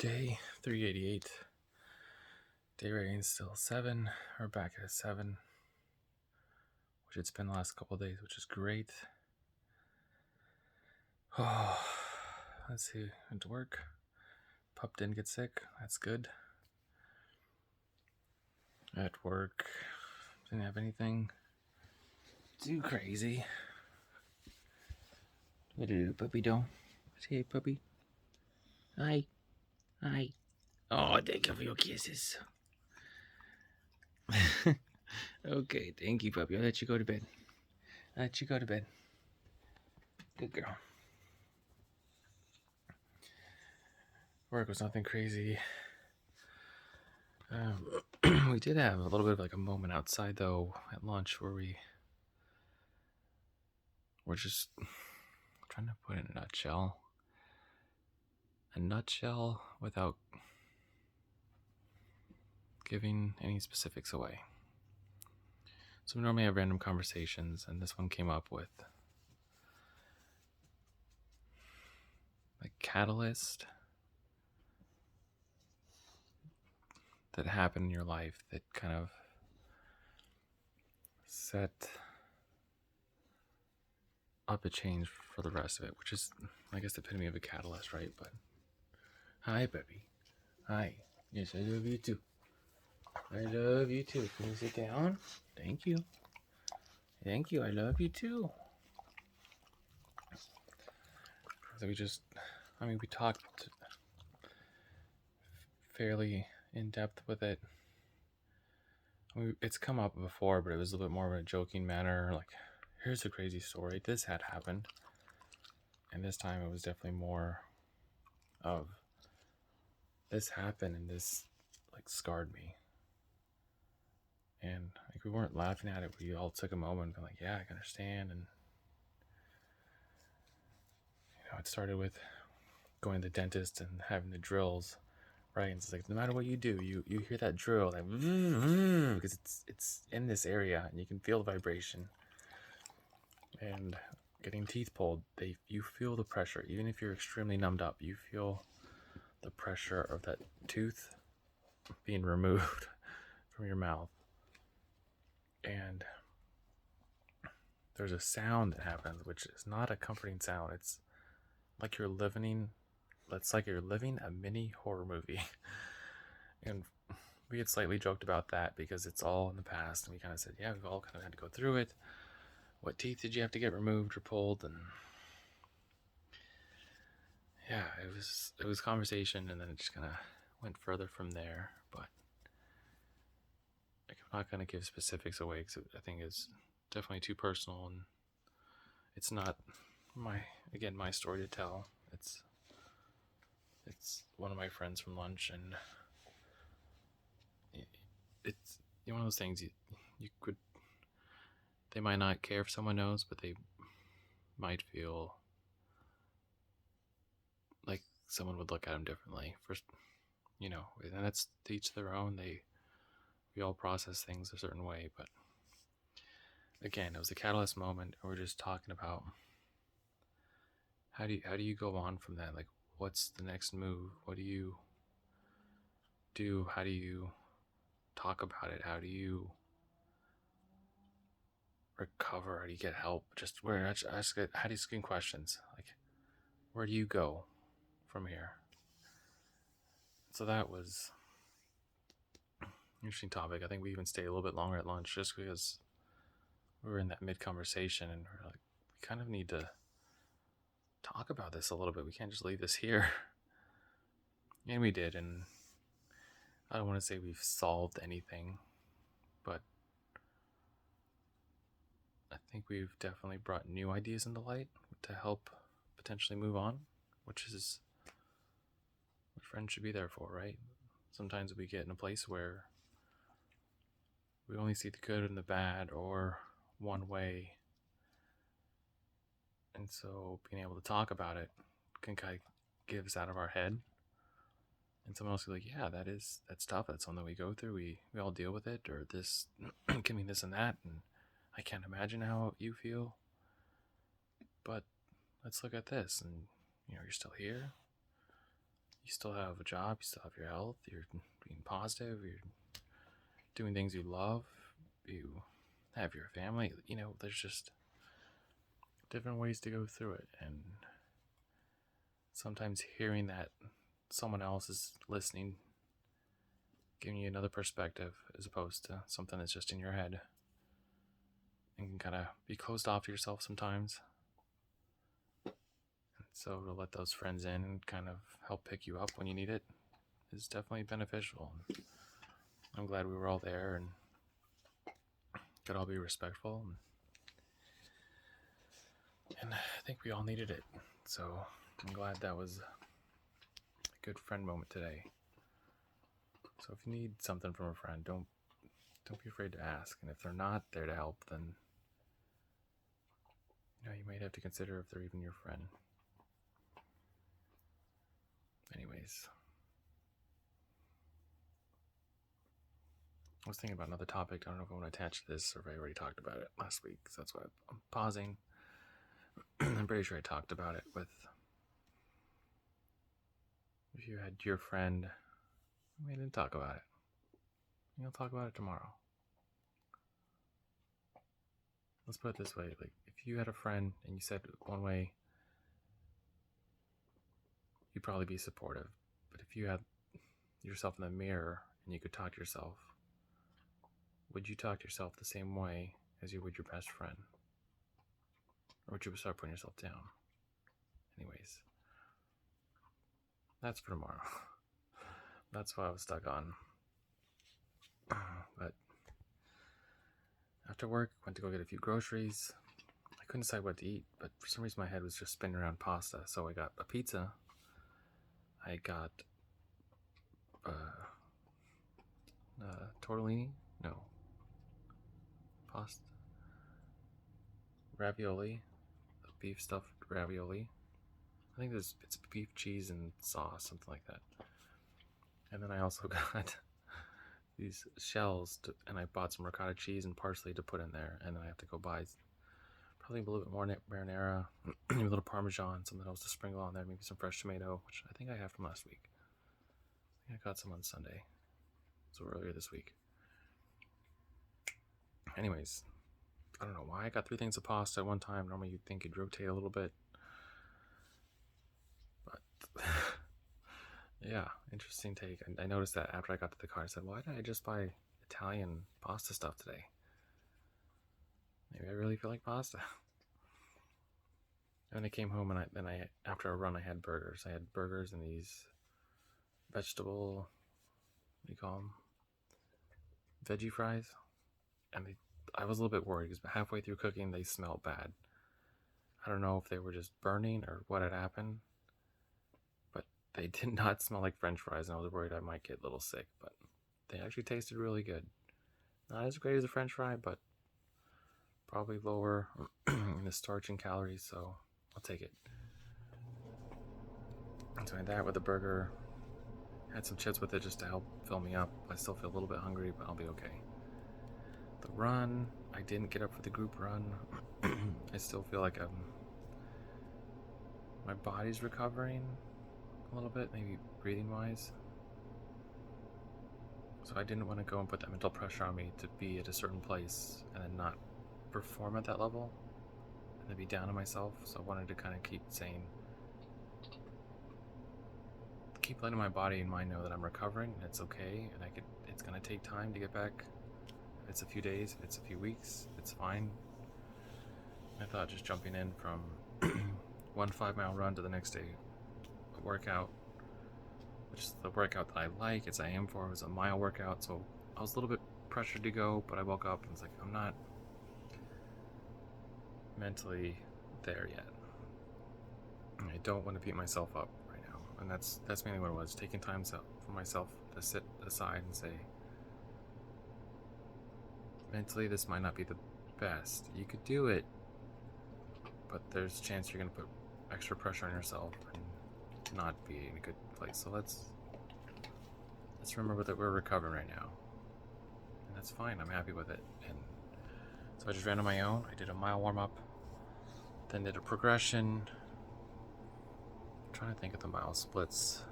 Day 388. Day rating still 7. We're back at 7, which it's been the last couple of days, which is great. Oh, let's see. Went to work. Pup didn't get sick. That's good. At work, didn't have anything too crazy. What do you do, puppy doll? Say, puppy. Hi. Hi. Oh, thank you for your kisses. Okay, thank you, puppy. I'll let you go to bed. Good girl. Work was nothing crazy. We did have a little bit of like a moment outside though at lunch where we were just trying to put it in a nutshell without giving any specifics away. So we normally have random conversations, and this one came up with a catalyst that happened in your life that kind of set up a change for the rest of it, which is, I guess, the epitome of a catalyst, right? But hi, baby. Hi. Yes, I love you too. I love you too. Can you sit down? Thank you. Thank you. I love you too. So we talked fairly in depth with it. It's come up before, but it was a little bit more of a joking manner. Like, here's a crazy story. This had happened. And this time it was definitely more of this happened and this like scarred me. And like we weren't laughing at it. We all took a moment and like, yeah, I can understand. And it started with going to the dentist and having the drills, right? And it's like no matter what you do, you hear that drill like because it's in this area and you can feel the vibration. And getting teeth pulled, you feel the pressure. Even if you're extremely numbed up, you feel the pressure of that tooth being removed from your mouth. And there's a sound that happens, which is not a comforting sound. It's like you're living a mini horror movie. And we had slightly joked about that because it's all in the past. And we kind of said, yeah, we've all kind of had to go through it. What teeth did you have to get removed or pulled? And yeah, it was conversation, and then it just kind of went further from there. But I'm not going to give specifics away because I think it's definitely too personal, and it's not my story to tell. It's one of my friends from lunch, and it's one of those things you could. They might not care if someone knows, but they might feel like someone would look at them differently. First, and that's to each their own. We all process things a certain way, but again, it was a catalyst moment, and we're just talking about how do you go on from that? Like, what's the next move? What do you do? How do you talk about it? How do you recover? How do you get help? How do you asking questions like, where do you go from here? So that was an interesting topic. I think we even stayed a little bit longer at lunch just because we were in that mid conversation, and we're like, we kind of need to talk about this a little bit. We can't just leave this here. And we did, and I don't want to say we've solved anything, but I think we've definitely brought new ideas into light to help potentially move on, which is what friends should be there for, right? Sometimes we get in a place where we only see the good and the bad or one way. And so being able to talk about it can kind of get us out of our head. And someone else will be like, yeah, that's tough. That's something we go through. We all deal with it, or this can mean this and that. And I can't imagine how you feel. But let's look at this. And, you're still here. you still have a job, you still have your health, you're being positive, you're doing things you love, you have your family. There's just different ways to go through it. And sometimes hearing that someone else is listening, giving you another perspective as opposed to something that's just in your head, and can kind of be closed off to yourself sometimes. And so to let those friends in and kind of help pick you up when you need it is definitely beneficial. I'm glad we were all there and could all be respectful. And I think we all needed it. So I'm glad that was a good friend moment today. So if you need something from a friend, don't be afraid to ask. And if they're not there to help, then you might have to consider if they're even your friend. Anyways, I was thinking about another topic. I don't know if I want to attach to this or if I already talked about it last week, so that's why I'm pausing. I'm pretty sure I talked about it with, if you had your friend, we didn't talk about it. You'll talk about it tomorrow. Let's put it this way, like if you had a friend and you said one way, you'd probably be supportive. But if you had yourself in the mirror and you could talk to yourself, would you talk to yourself the same way as you would your best friend? Or would you start putting yourself down? Anyways, that's for tomorrow. That's what I was stuck on. But after work, went to go get a few groceries. I couldn't decide what to eat, but for some reason my head was just spinning around pasta. So I got a pizza. I got tortellini? No. Pasta. Ravioli. Beef stuffed ravioli. I think it's beef, cheese, and sauce, something like that. And then I also got these shells, and I bought some ricotta cheese and parsley to put in there. And then I have to go buy probably a little bit more marinara, maybe a little Parmesan, something else to sprinkle on there, maybe some fresh tomato, which I think I have from last week. I think I got some on Sunday, so earlier this week. Anyways, I don't know why I got 3 things of pasta at one time. Normally you'd think it'd rotate a little bit. But yeah, interesting take. I noticed that after I got to the car, I said, why did I just buy Italian pasta stuff today? Maybe I really feel like pasta. And I came home and then after a run I had burgers. I had burgers and these vegetable, what do you call them? Veggie fries. And I was a little bit worried because halfway through cooking they smelled bad. I don't know if they were just burning or what had happened, but they did not smell like French fries, and I was worried I might get a little sick, but they actually tasted really good. Not as great as a French fry, but probably lower in the starch and calories, so I'll take it. So I had that with a burger. Had some chips with it just to help fill me up. I still feel a little bit hungry, but I'll be okay. The run, I didn't get up for the group run. I still feel like my body's recovering a little bit, maybe breathing wise. So I didn't want to go and put that mental pressure on me to be at a certain place and then not perform at that level and then be down on myself. So I wanted to kind of keep letting my body and mind know that I'm recovering and it's okay, and it's gonna take time to get back. If it's a few days, if it's a few weeks, it's fine. I thought just jumping in from one 5-mile run to the next day workout, which is the workout that I like, I aim for, it was a mile workout, so I was a little bit pressured to go, but I woke up and was like, I'm not mentally there yet. I don't want to beat myself up right now, and that's mainly what it was, taking time for myself to sit aside and say, mentally this might not be the best. You could do it, but there's a chance you're going to put extra pressure on yourself and not be in a good place. So let's remember that we're recovering right now, and that's fine. I'm happy with it. And so I just ran on my own. I did a mile warm-up, then did a progression. I'm trying to think of the mile splits.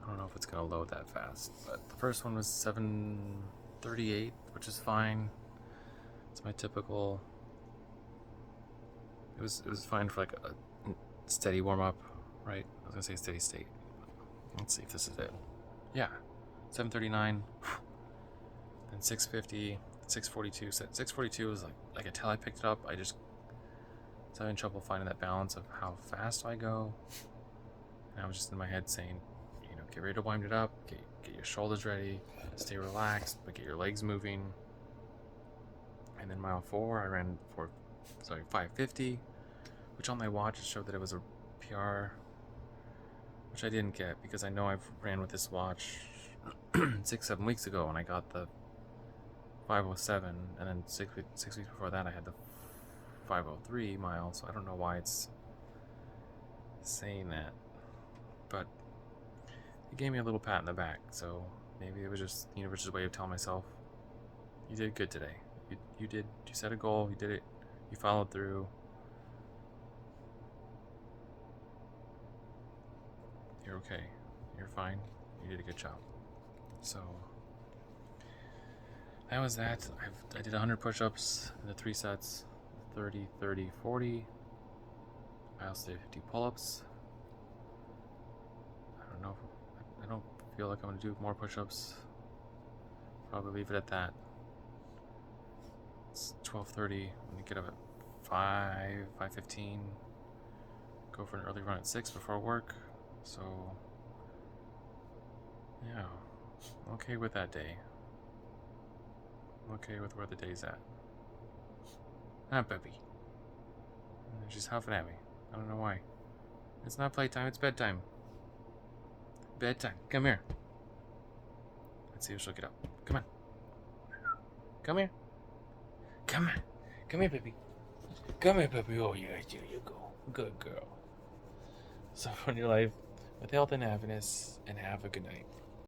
I don't know if it's gonna load that fast, but the first one was 7:38, which is fine. It's my typical. It was fine for like a steady warm up, right? I was gonna say steady state. Let's see if this is it. Yeah, 7:39, then 6:50, 6:42. 6:42 was like until I picked it up, I just was having trouble finding that balance of how fast I go. And I was just in my head saying, get ready to wind it up, get your shoulders ready, stay relaxed, but get your legs moving. And then mile 4, I ran 5:50, which on my watch it showed that it was a PR, which I didn't get because I know I've ran with this watch 6-7 weeks ago and I got the 5:07, and then 6 weeks before that I had the 5:03 mile, so I don't know why it's saying that, but it gave me a little pat in the back, so maybe it was just the universe's way of telling myself, you did good today. You set a goal, you did it, you followed through. You're okay. You're fine. You did a good job. So that was that. I did 100 push-ups in the 3 sets, 30, 30, 40. I also did 50 pull-ups. I don't feel like I'm gonna do more push-ups. Probably leave it at that. It's 12:30. I'm gonna get up at 5:15. Go for an early run at 6 before work. So yeah, I'm okay with that day. I'm okay with where the day's at. Ah, Peppy. She's huffing at me. I don't know why. It's not playtime, it's bedtime. Bedtime. Come here. Let's see if she'll get up. Come on. Come here. Come on. Come here, baby. Come here, baby. Oh, yeah, here you go. Good girl. So, run your life with health and happiness, and have a good night.